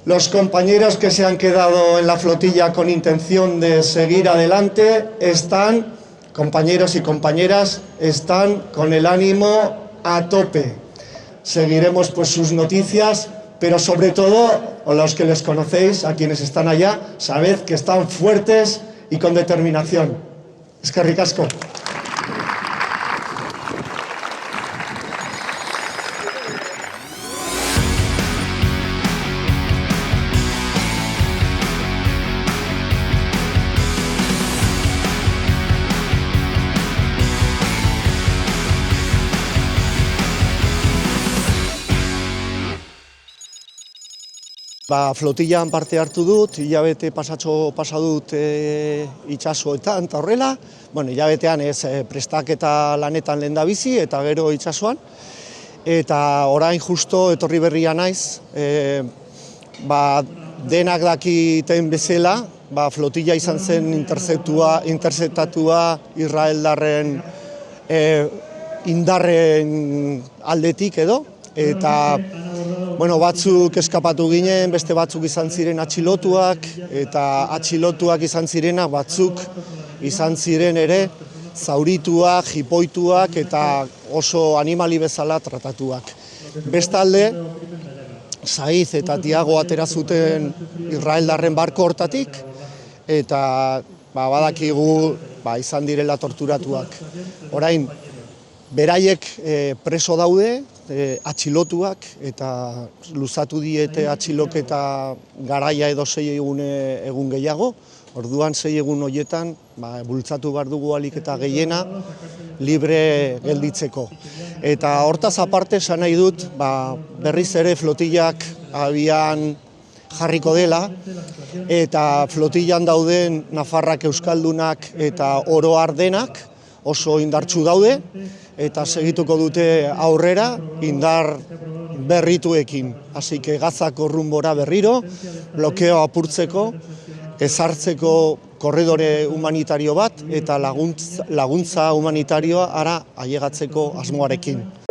Los compañeros que se han quedado en la flotilla con intención de seguir adelante están, compañeros y compañeras, están con el ánimo a tope. Seguiremos pues sus noticias, pero sobre todo, a los que les conocéis, a quienes están allá, sabed que están fuertes y con determinación. Eskerrik asko. Flotillan parte hartu dut, hilabete pasa dut itsasoetan eta horrela. Hilabetean ez prestaketa lanetan lehendabizi eta gero itsasoan. Eta orain justo etorri berria naiz, denak dakiten bezala, flotilla izan zen interceptatua Israeldarren indarren aldetik edo. Eta batzuk eskapatu ginen, beste batzuk izan ziren atxilotuak, eta atxilotuak izan zirenak batzuk izan ziren ere zaurituak, jipoituak eta oso animali bezala tratatuak. Bestalde, Saiz eta Tiago atera zuten Israeldarren barko hortatik, eta badakigu izan direla torturatuak. Orain, beraiek preso daude, atxilotuak, eta luzatu diete atxiloketa garaia edo 6 egun gehiago. Orduan 6 egun horietan bultzatu behar dugu ahalik eta gehiena libre gelditzeko. Eta hortaz aparte esan nahi dut, berriz ere flotillak abian jarriko dela, eta flotillan dauden nafarrak, euskaldunak eta oro har denak oso indartsu daude, eta segituko dute aurrera indar berrituekin. Así que Gazako runbora berriro, blokeo apurtzeko, ezartzeko korridore humanitario bat eta laguntza humanitarioa ara ailegatzeko asmoarekin.